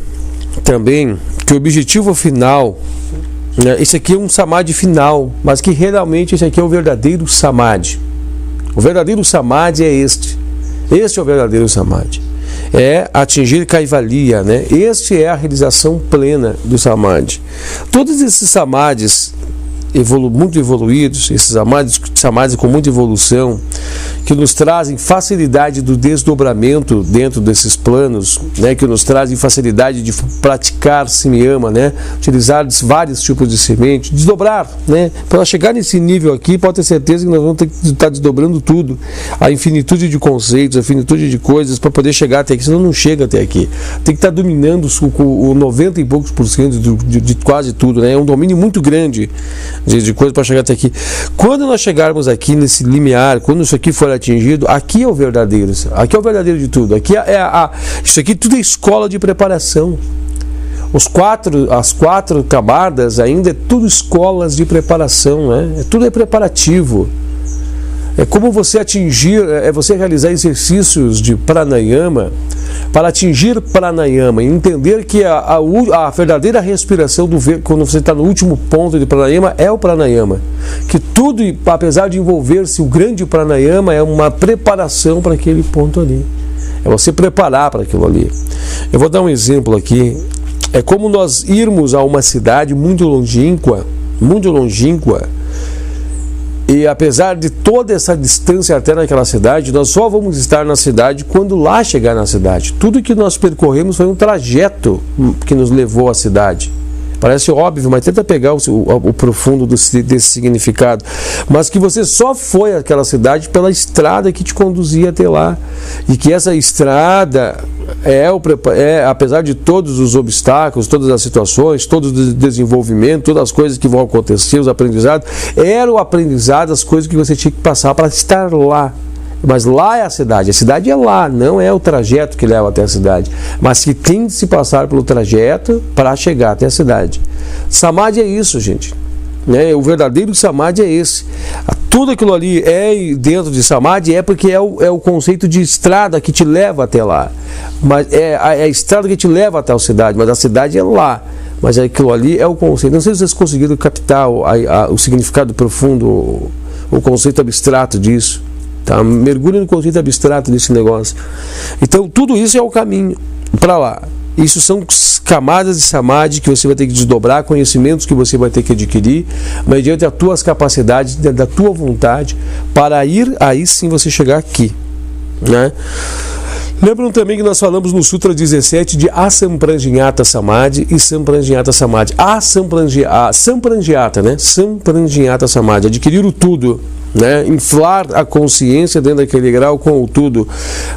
também que o objetivo final, esse aqui é um Samadhi final, mas que realmente esse aqui é o verdadeiro Samadhi. O verdadeiro Samadhi é este é o verdadeiro Samadhi, é atingir Kaivalya, né? Este é a realização plena do Samadhi. Todos esses Samadhis muito evoluídos, esses samadhis com muita evolução, que nos trazem facilidade do desdobramento dentro desses planos, né, que nos trazem facilidade de praticar Simyama, né, utilizar vários tipos de semente, desdobrar, né, para chegar nesse nível aqui, pode ter certeza que nós vamos ter que estar desdobrando tudo, a infinitude de conceitos, a infinitude de coisas para poder chegar até aqui, senão não chega até aqui. Tem que estar dominando o 90 e poucos % de quase tudo, né, é um domínio muito grande, de coisa para chegar até aqui. Quando nós chegarmos aqui nesse limiar, quando isso aqui for atingido, aqui é o verdadeiro. Aqui é o verdadeiro de tudo. Aqui isso aqui tudo é escola de preparação. As quatro camadas ainda é tudo escolas de preparação, né? Tudo é preparativo. É como você atingir, você realizar exercícios de pranayama, para atingir pranayama, e entender que a verdadeira respiração quando você está no último ponto de pranayama é o pranayama. Que tudo, apesar de envolver-se o grande pranayama, é uma preparação para aquele ponto ali. É você preparar para aquilo ali. Eu vou dar um exemplo aqui. É como nós irmos a uma cidade muito longínqua, e apesar de toda essa distância até naquela cidade, nós só vamos estar na cidade quando lá chegar na cidade. Tudo que nós percorremos foi um trajeto que nos levou à cidade. Parece óbvio, mas tenta pegar o profundo desse significado. Mas que você só foi àquela cidade pela estrada que te conduzia até lá. E que essa estrada apesar de todos os obstáculos, todas as situações, todo o desenvolvimento, todas as coisas que vão acontecer, os aprendizados, era o aprendizado, as coisas que você tinha que passar para estar lá. Mas lá é a cidade é lá, não é o trajeto que leva até a cidade, mas que tem de se passar pelo trajeto para chegar até a cidade. Samadhi é isso, gente. O verdadeiro Samadhi é esse. Tudo aquilo ali é dentro de Samadhi porque é o conceito de estrada que te leva até lá. Mas é a estrada que te leva até a cidade, mas a cidade é lá. Mas aquilo ali é o conceito. Não sei se vocês conseguiram captar o significado profundo, o conceito abstrato disso. Tá? Mergulhe no conceito abstrato desse negócio. Então tudo isso é o caminho para lá. Isso são camadas de Samadhi que você vai ter que desdobrar, conhecimentos que você vai ter que adquirir, mediante as tuas capacidades, da tua vontade, para aí sim você chegar aqui, né? Lembram também que nós falamos no Sutra 17 de Asampranjñata Samadhi e Sampranjñata Samadhi. Sampranjñata, né? Sampranjñata Samadhi, adquirir o tudo, né? Inflar a consciência dentro daquele grau com o tudo.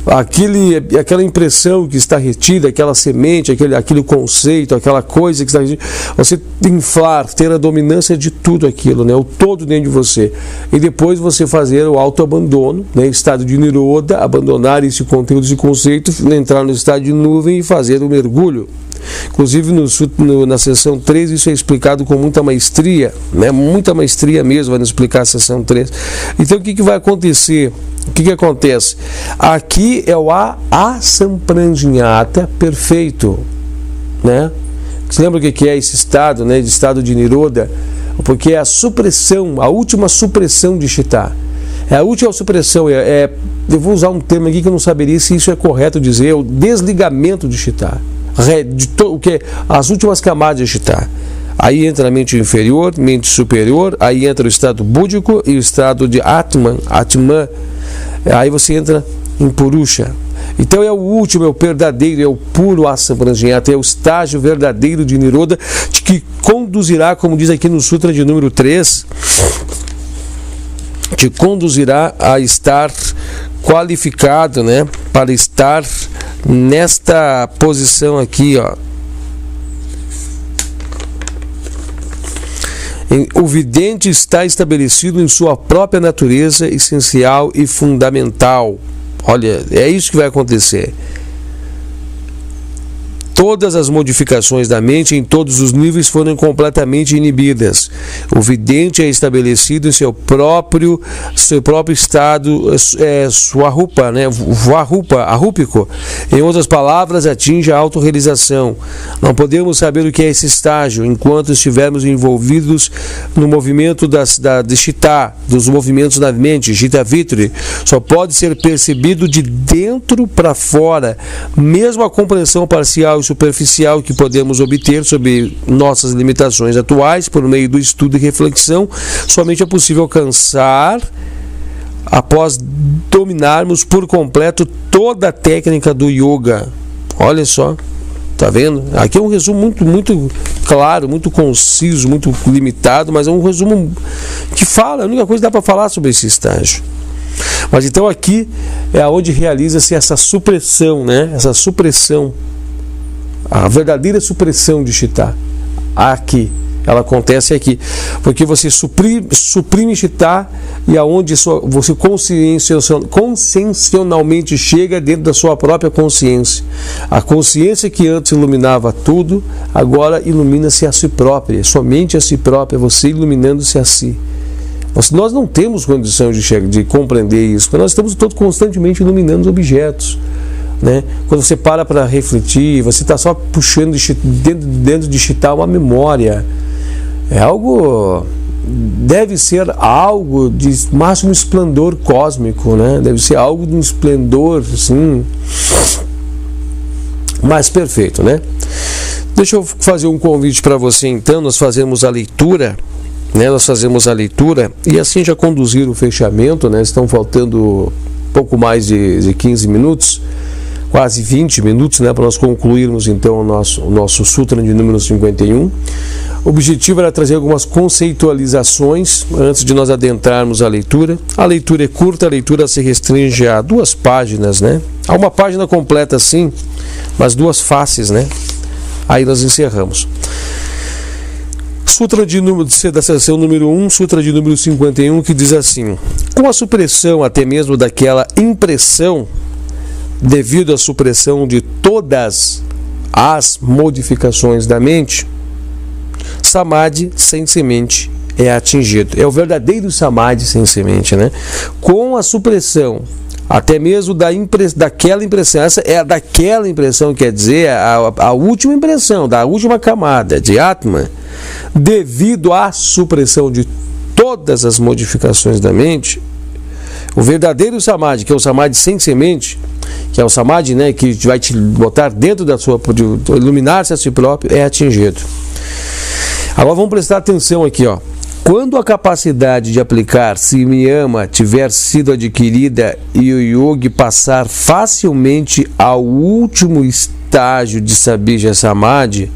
Aquela impressão que está retida, aquela semente, aquele conceito, aquela coisa que está retida, você inflar, ter a dominância de tudo aquilo, né? O todo dentro de você. E depois você fazer o autoabandono, né? Estado de Nirodha, abandonar esse conteúdo, esse conceito, entrar no estado de nuvem e fazer o mergulho. Inclusive na sessão 3 isso é explicado com muita maestria, né? Muita maestria mesmo, vai nos explicar a sessão 3. Então o que vai acontecer? O que acontece? Aqui é o Asampranjñata perfeito, né? Você lembra o que é esse estado, né? De estado de Nirodha? Porque é a supressão, a última supressão de Chitta. É a última supressão, eu vou usar um termo aqui que eu não saberia se isso é correto dizer, é o desligamento de Chitta. As últimas camadas de Chitta. Aí entra a mente inferior, mente superior, aí entra o estado búdico e o estado de Atman, aí você entra em Purusha. Então é o último, é o verdadeiro, é o puro Asampranjñata, é o estágio verdadeiro de Nirodha, que conduzirá, como diz aqui no Sutra de número 3, te conduzirá a estar qualificado, né, para estar nesta posição aqui, ó. O vidente está estabelecido em sua própria natureza essencial e fundamental. Olha, é isso que vai acontecer. Todas as modificações da mente em todos os níveis foram completamente inibidas. O vidente é estabelecido em seu próprio estado swarupa, né? Arrúpico. Em outras palavras, atinge a autorrealização. Não podemos saber o que é esse estágio enquanto estivermos envolvidos no movimento de Chitta, dos movimentos da mente, Chitta Vitri. Só pode ser percebido de dentro para fora. Mesmo a compreensão parcial e superficial que podemos obter sobre nossas limitações atuais por meio do estudo e reflexão, somente é possível alcançar após dominarmos por completo toda a técnica do yoga. Olha só, tá vendo? Aqui é um resumo muito claro, muito conciso, muito limitado, mas é um resumo que fala, a única coisa que dá para falar sobre esse estágio. Mas então aqui é onde realiza-se essa supressão, né? Essa supressão, a verdadeira supressão de Chitta. Aqui ela acontece aqui, porque você suprime Chitta e aonde você consciencialmente chega dentro da sua própria consciência. A consciência que antes iluminava tudo, agora ilumina-se a si própria, somente a si própria, você iluminando-se a si. Nós não temos condição de compreender isso, porque nós estamos constantemente iluminando os objetos. Né? Quando você para refletir, você está só puxando dentro de Chitta uma memória. É algo, deve ser algo de máximo esplendor cósmico, né? Deve ser algo de um esplendor assim, mais perfeito, né? Deixa eu fazer um convite para você então, nós fazemos a leitura, né? Nós fazemos a leitura e assim já conduzir o fechamento, né? Estão faltando pouco mais de 15 minutos, quase 20 minutos, né? Para nós concluirmos então o nosso Sutra de número 51. O objetivo era trazer algumas conceitualizações antes de nós adentrarmos a leitura. A leitura é curta, a leitura se restringe a 2 páginas, né? Há uma página completa sim, mas 2 faces, né? Aí nós encerramos. Sutra da seção número 1, Sutra de número 51, que diz assim: com a supressão até mesmo daquela impressão, devido à supressão de todas as modificações da mente, Samadhi sem semente é atingido. É o verdadeiro Samadhi sem semente, né? Com a supressão, até mesmo daquela impressão. Essa é a daquela impressão, quer dizer, a última impressão, da última camada de Atma, devido à supressão de todas as modificações da mente, o verdadeiro Samadhi, que é o Samadhi sem semente, que é o Samadhi, né, que vai te botar dentro da sua, iluminar-se a si próprio, é atingido. Agora vamos prestar atenção aqui, ó. Quando a capacidade de aplicar Simyama tiver sido adquirida e o yogi passar facilmente ao último estágio de Sabija Samadhi,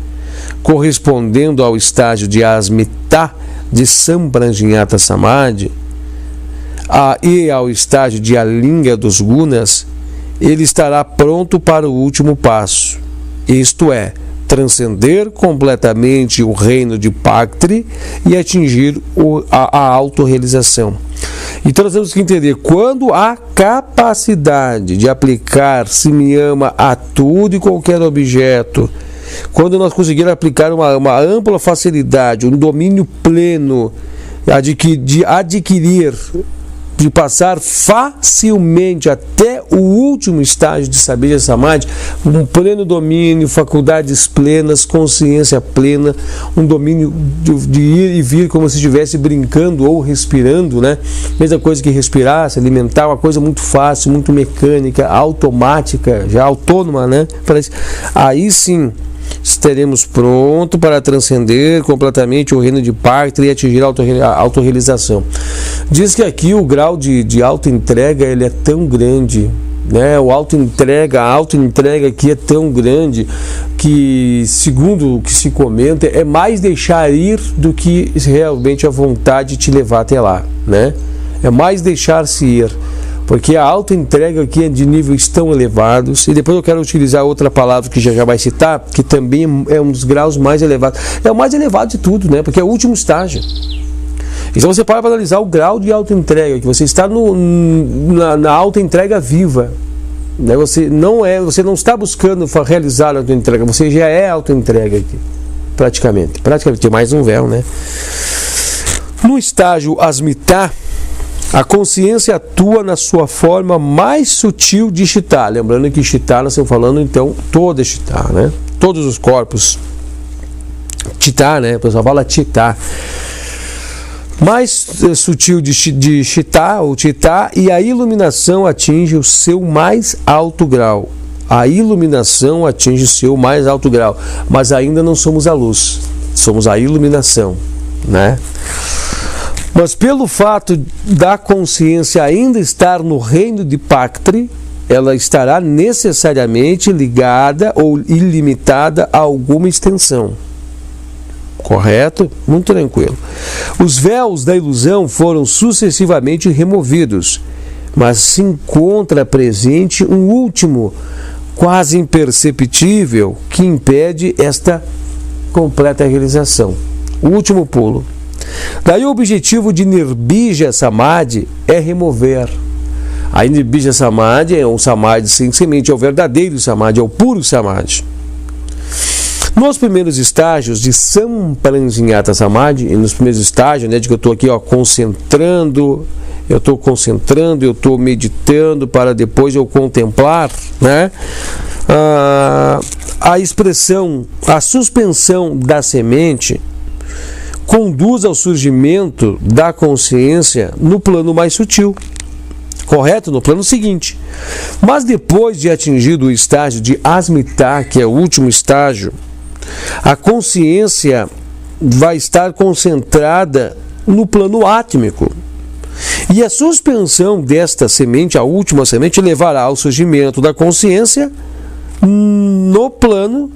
correspondendo ao estágio de Asmita de Sampranjñata Samadhi, e ao estágio de Alinga dos Gunas, ele estará pronto para o último passo, isto é, transcender completamente o reino de Paktri e atingir a autorrealização. Então nós temos que entender, quando a capacidade de aplicar Simyama a tudo e qualquer objeto, quando nós conseguirmos aplicar uma ampla facilidade, um domínio pleno, de passar facilmente até o último estágio de Sabija Samadhi, um pleno domínio, faculdades plenas, consciência plena, um domínio de ir e vir como se estivesse brincando ou respirando, né? Mesma coisa que respirar, se alimentar, uma coisa muito fácil, muito mecânica, automática, já autônoma, né? Aí sim estaremos prontos para transcender completamente o reino de Paktri e atingir a autorrealização. Diz que aqui o grau de auto-entrega ele é tão grande, né? A auto-entrega aqui é tão grande que, segundo o que se comenta, é mais deixar ir do que realmente a vontade te levar até lá, né? É mais deixar-se ir. Porque a auto-entrega aqui é de níveis tão elevados, e depois eu quero utilizar outra palavra que já vai citar, que também é um dos graus mais elevados. É o mais elevado de tudo, né? Porque é o último estágio. Então você para analisar o grau de auto-entrega, que você está na auto-entrega viva. Né? Você não está buscando realizar a auto-entrega, você já é auto-entrega aqui, praticamente. Tem mais um véu, né? No estágio Asmita, a consciência atua na sua forma mais sutil de Chitta. Lembrando que Chitta, nós estamos falando então toda Chitta, né? Todos os corpos. Chitta, né? O pessoal fala Chitta. Mais sutil de Chitta, ou Chitta, e a iluminação atinge o seu mais alto grau. A iluminação atinge o seu mais alto grau. Mas ainda não somos a luz. Somos a iluminação, né? Mas pelo fato da consciência ainda estar no reino de Paktri, ela estará necessariamente ligada ou ilimitada a alguma extensão. Correto? Muito tranquilo. Os véus da ilusão foram sucessivamente removidos, mas se encontra presente um último, quase imperceptível, que impede esta completa realização. o último pulo. Daí o objetivo de Nirbija Samadhi é remover. A Nirbija Samadhi é um Samadhi sem semente, é o verdadeiro Samadhi, é o puro Samadhi. Nos primeiros estágios de Sampranjñata Samadhi, e nos primeiros estágios, né, de que eu estou aqui concentrando, eu estou meditando para depois eu contemplar, né, a expressão, a suspensão da semente conduz ao surgimento da consciência no plano mais sutil, correto? No plano seguinte. Mas depois de atingido o estágio de Asmita, que é o último estágio, a consciência vai estar concentrada no plano átmico. E a suspensão desta semente, a última semente, levará ao surgimento da consciência no plano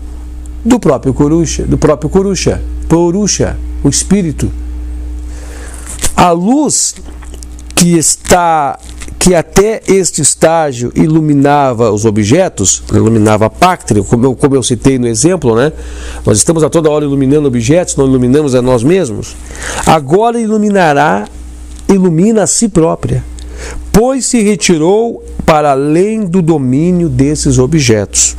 do próprio Purusha, o espírito. A luz que até este estágio iluminava os objetos, iluminava a Páctria, como eu citei no exemplo, né? Nós estamos a toda hora iluminando objetos, não iluminamos a nós mesmos. Agora ilumina a si própria, pois se retirou para além do domínio desses objetos.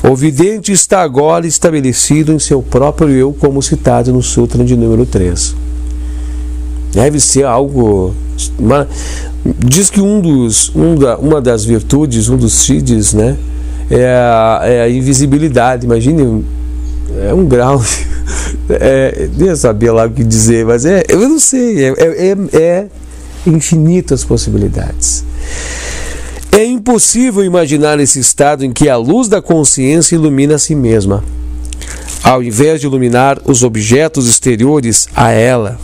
O vidente está agora estabelecido em seu próprio eu, como citado no Sutra de número 3. Deve ser algo... Diz que uma das virtudes, um dos siddhis, né, é a invisibilidade. Imagine, é um grau... nem sabia lá o que dizer, mas eu não sei, é infinitas possibilidades. É impossível imaginar esse estado em que a luz da consciência ilumina a si mesma, ao invés de iluminar os objetos exteriores a ela.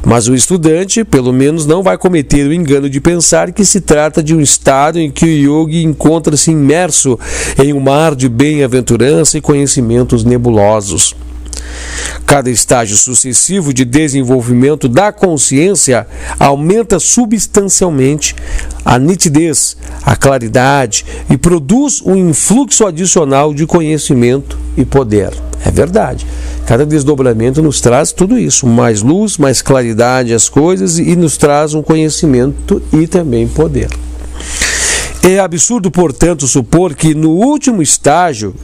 Mas o estudante, pelo menos, não vai cometer o engano de pensar que se trata de um estado em que o yogi encontra-se imerso em um mar de bem-aventurança e conhecimentos nebulosos. Cada estágio sucessivo de desenvolvimento da consciência aumenta substancialmente a nitidez, a claridade e produz um influxo adicional de conhecimento e poder. É verdade. Cada desdobramento nos traz tudo isso, mais luz, mais claridade às coisas e nos traz um conhecimento e também poder. É absurdo, portanto, supor que no último estágio,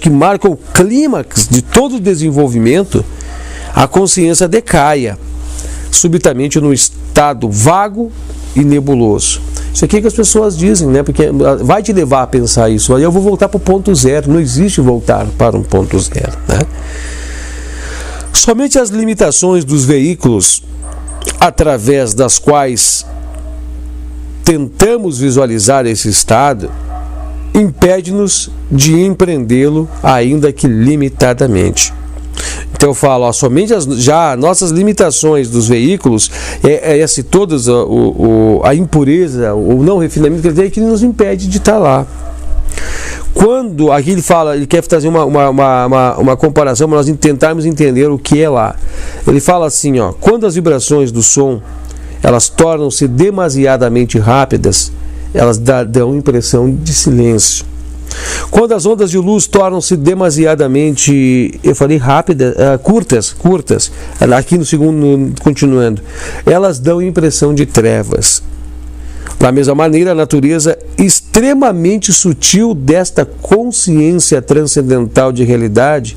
que marca o clímax de todo o desenvolvimento, a consciência decaia subitamente num estado vago e nebuloso. Isso aqui é que as pessoas dizem, né? Porque vai te levar a pensar isso. Aí eu vou voltar para o ponto zero. Não existe voltar para um ponto zero, né? Somente as limitações dos veículos através das quais tentamos visualizar esse estado impede-nos de empreendê-lo, ainda que limitadamente. Então eu falo, somente já nossas limitações dos veículos, todas a impureza, o não refinamento, quer dizer, que nos impede de estar lá. Quando aqui ele quer trazer uma comparação para nós tentarmos entender o que é lá. Ele fala assim, quando as vibrações do som elas tornam-se demasiadamente rápidas, elas dão impressão de silêncio. Quando as ondas de luz tornam-se demasiadamente, curtas, aqui no segundo, continuando, elas dão impressão de trevas. Da mesma maneira, a natureza extremamente sutil desta consciência transcendental de realidade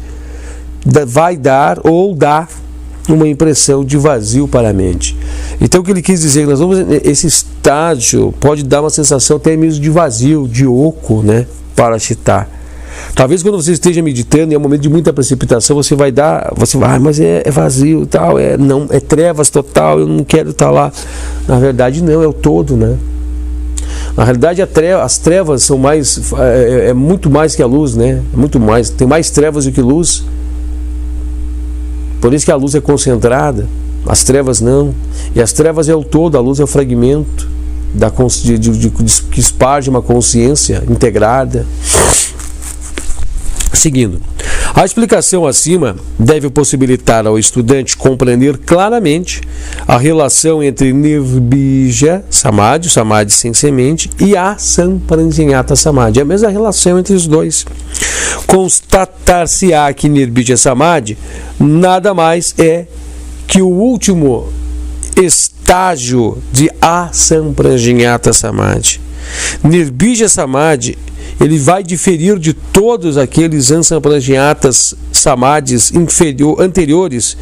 vai dar ou dá uma impressão de vazio para a mente. Então o que ele quis dizer, esse estágio pode dar uma sensação até mesmo de vazio, de oco, né, para Chitta. Talvez quando você esteja meditando, em um momento de muita precipitação, você vai mas é vazio, tal, não, é trevas total, eu não quero estar lá. Na verdade não, é o todo, né? Na realidade as trevas são muito mais que a luz, né? Muito mais, tem mais trevas do que luz. Por isso que a luz é concentrada, as trevas não. E as trevas é o todo, a luz é o fragmento que esparge uma consciência integrada. Seguindo. A explicação acima deve possibilitar ao estudante compreender claramente a relação entre Nirbija Samadhi, o Samadhi sem semente, e a Sampranjñata Samadhi. É a mesma relação entre os dois. Constatar-se-á que Nirbija Samadhi nada mais é que o último estágio de Asampranjñata Samadhi. Nirbija Samadhi, ele vai diferir de todos aqueles Asampranjñatas Samadhis anteriores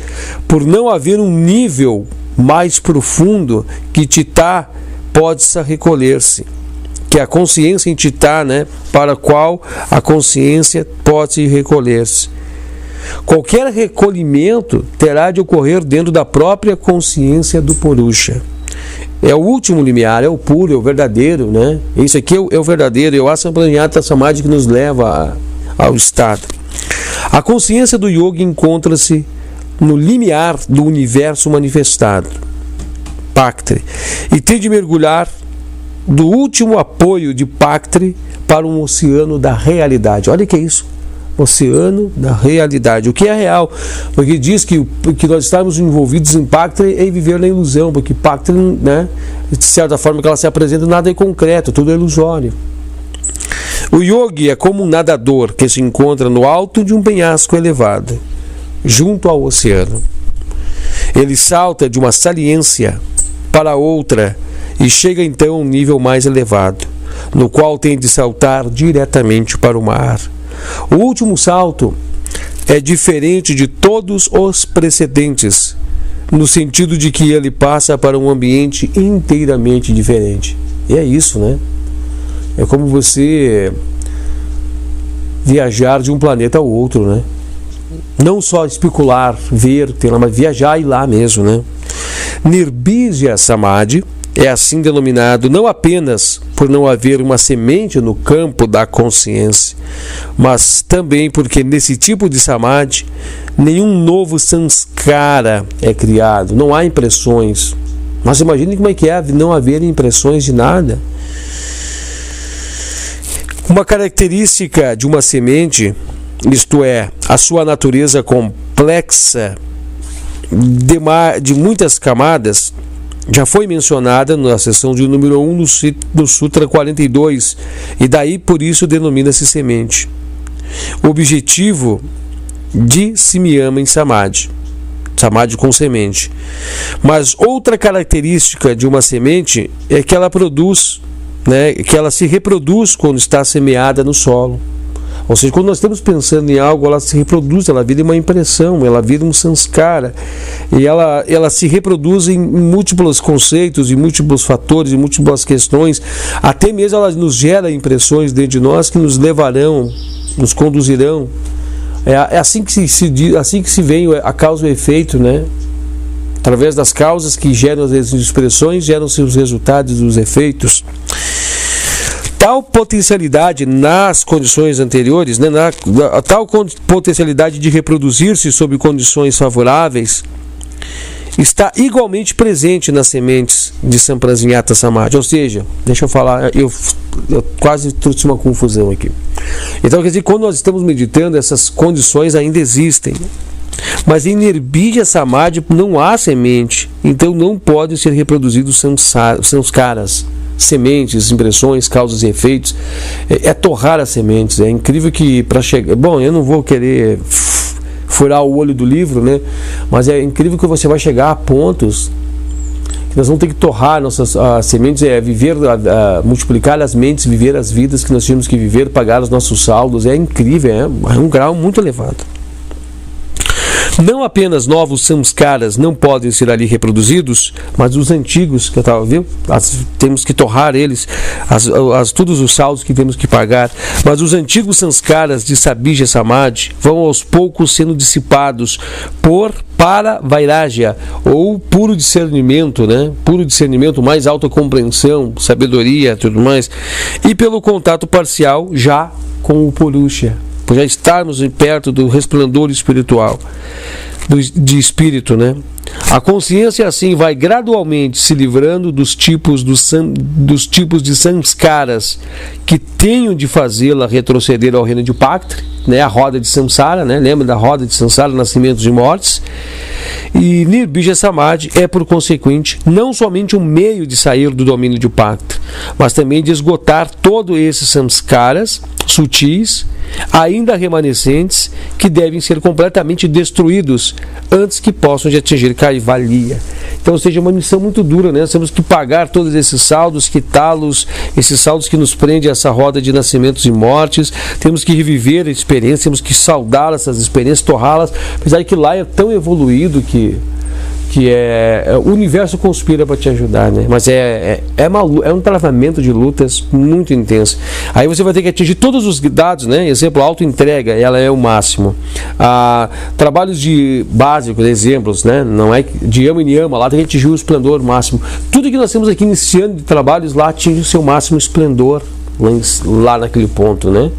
por não haver um nível mais profundo que Chitta possa recolher-se, que é a consciência em Chitta, né, para a qual a consciência pode recolher-se. Qualquer recolhimento terá de ocorrer dentro da própria consciência do Purusha. É o último limiar, é o puro, é o verdadeiro, né? Isso aqui é o verdadeiro, é o Asampranjñata Samadhi que nos leva ao estado. A consciência do yogi encontra-se no limiar do universo manifestado, Paktri, e tem de mergulhar do último apoio de Paktri para um oceano da realidade. Olha que é isso. Oceano da realidade. O que é real? Porque diz que nós estamos envolvidos em Paktri e viver na ilusão, porque Paktri, né, de certa forma que ela se apresenta, nada é concreto, tudo é ilusório. O yogi é como um nadador que se encontra no alto de um penhasco elevado, junto ao oceano. Ele salta de uma saliência para outra e chega então a um nível mais elevado, no qual tem de saltar diretamente para o mar. O último salto é diferente de todos os precedentes, no sentido de que ele passa para um ambiente inteiramente diferente. E é isso, né? É como você viajar de um planeta ao outro, né? Não só especular, ver, ter lá, mas viajar e ir lá mesmo, né? Nirbija Samadhi é assim denominado não apenas por não haver uma semente no campo da consciência, mas também porque nesse tipo de Samadhi nenhum novo sanskara é criado, não há impressões. Mas imagine como é que é não haver impressões de nada. Uma característica de uma semente, isto é, a sua natureza complexa de muitas camadas, já foi mencionada na seção de número 1 do Sutra 42, e daí por isso denomina-se semente. O objetivo de Simyama em Samadhi, Samadhi com semente. Mas outra característica de uma semente é que ela produz, né, que ela se reproduz quando está semeada no solo. Ou seja, quando nós estamos pensando em algo, ela se reproduz, ela vira uma impressão, ela vira um sanskara, e ela se reproduz em múltiplos conceitos, em múltiplos fatores, em múltiplas questões, até mesmo ela nos gera impressões dentro de nós que nos levarão, nos conduzirão. É assim que se vê a causa e o efeito, né? Através das causas que geram as expressões, geram seus resultados e os efeitos. Tal potencialidade nas condições anteriores, né, tal potencialidade de reproduzir-se sob condições favoráveis, está igualmente presente nas sementes de Sampranjñata Samadhi. Ou seja, deixa eu falar, eu quase trouxe uma confusão aqui. Então, quer dizer, quando nós estamos meditando, essas condições ainda existem. Mas em Nirbija Samadhi não há semente, então não podem ser reproduzidos sanskaras, sementes, impressões, causas e efeitos. É torrar as sementes. É incrível que para chegar... Bom, eu não vou querer furar o olho do livro, né? Mas é incrível que você vai chegar a pontos que nós vamos ter que torrar nossas sementes, viver, multiplicar as mentes, viver as vidas que nós tínhamos que viver, pagar os nossos saldos. É incrível, é um grau muito elevado. Não apenas novos samskaras não podem ser ali reproduzidos, mas os antigos, que eu estava vendo, temos que torrar eles, todos os saldos que temos que pagar, mas os antigos samskaras de Sabija Samadhi vão aos poucos sendo dissipados para Vairagya, ou puro discernimento, né? Puro discernimento, mais alta compreensão, sabedoria, tudo mais, e pelo contato parcial já com o Purusha, por já estarmos perto do resplandor espiritual. de espírito, né? A consciência assim vai gradualmente se livrando dos tipos de samskaras que tenham de fazê-la retroceder ao reino de Pactra, né? A roda de samsara, né? Lembra da roda de samsara, nascimentos e mortes? E Nirbija Samadhi é, por consequente, não somente um meio de sair do domínio de Pactra, mas também de esgotar todos esses samskaras sutis, ainda remanescentes, que devem ser completamente destruídos antes que possam de atingir Kaivalya. Então, ou seja, é uma missão muito dura, né? Nós temos que pagar todos esses saldos, quitá-los, esses saldos que nos prendem a essa roda de nascimentos e mortes. Temos que reviver a experiência, temos que saudar essas experiências, torrá-las, apesar de que lá é tão evoluído que o universo conspira para te ajudar, né? Mas é um travamento de lutas muito intenso. Aí você vai ter que atingir todos os dados, né? Exemplo, auto-entrega, ela é o máximo. Trabalhos de básicos, exemplos, né? Não é de Yama e Niyama, lá tem que atingir o esplendor máximo. Tudo que nós temos aqui iniciando de trabalhos lá atinge o seu máximo esplendor lá naquele ponto, né?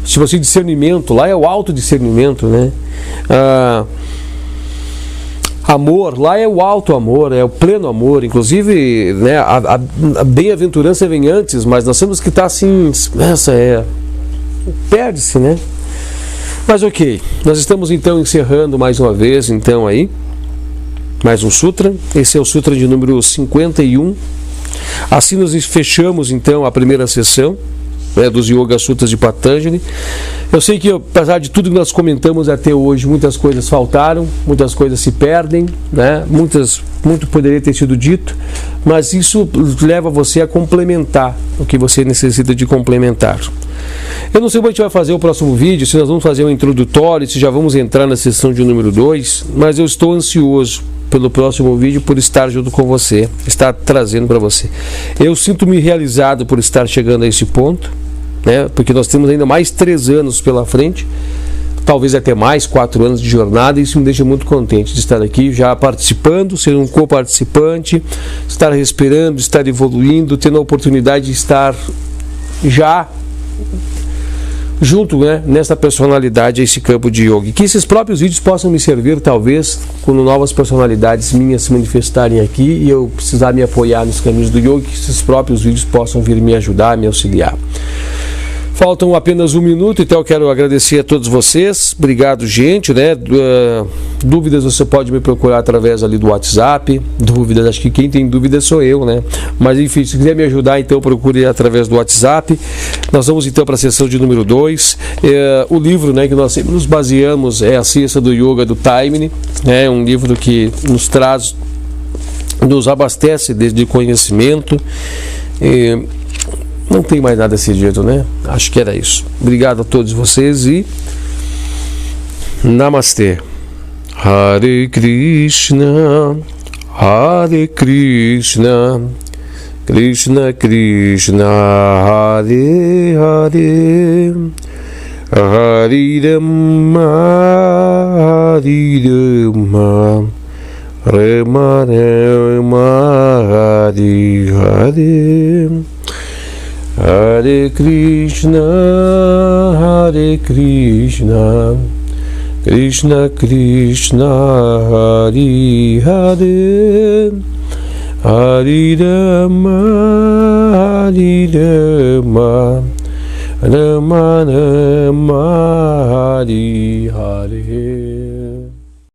Se você discernimento, lá é o autodiscernimento, né? Amor, lá é o alto amor, é o pleno amor, inclusive, né, a bem-aventurança vem antes, mas nós temos que estar assim, perde-se, né? Mas ok, nós estamos então encerrando mais uma vez, então aí, mais um sutra, esse é o sutra de número 51, assim nós fechamos então a primeira sessão, né, dos Yoga Sutras de Patanjali. Eu sei que, apesar de tudo que nós comentamos até hoje, muitas coisas faltaram, muitas coisas se perdem, né? Muito poderia ter sido dito, mas isso leva você a complementar o que você necessita de complementar. Eu não sei como a gente vai fazer o próximo vídeo, se nós vamos fazer um introdutório, se já vamos entrar na sessão de número 2, mas eu estou ansioso pelo próximo vídeo, por estar junto com você, estar trazendo para você. Eu sinto-me realizado por estar chegando a esse ponto, né? Porque nós temos ainda mais 3 anos pela frente, talvez até mais 4 anos de jornada, e isso me deixa muito contente de estar aqui, já participando, ser um co-participante, estar respirando, estar evoluindo, tendo a oportunidade de estar já junto, né, nessa personalidade, esse campo de yoga. Que esses próprios vídeos possam me servir, talvez, quando novas personalidades minhas se manifestarem aqui e eu precisar me apoiar nos caminhos do yoga, que esses próprios vídeos possam vir me ajudar, me auxiliar. Faltam apenas 1 minuto, então eu quero agradecer a todos vocês. Obrigado, gente, né? Dúvidas você pode me procurar através ali do WhatsApp. Dúvidas, acho que quem tem dúvidas sou eu, né? Mas enfim, se quiser me ajudar, então procure através do WhatsApp. Nós vamos então para a sessão de número 2. O livro, né, que nós sempre nos baseamos é A Ciência do Yoga do Taimini. É um livro que nos abastece de conhecimento. Não tem mais nada a ser dito, né? Acho que era isso. Obrigado a todos vocês e Namastê. Hare Krishna, Krishna Krishna, Hare Hare, Hare Rama, Hare Rama, Rama Rama, Hare Hare. Hare Krishna, Krishna Krishna, Hare Hare, Hare Rama, Hare Rama, Rama Rama, Hare Hare.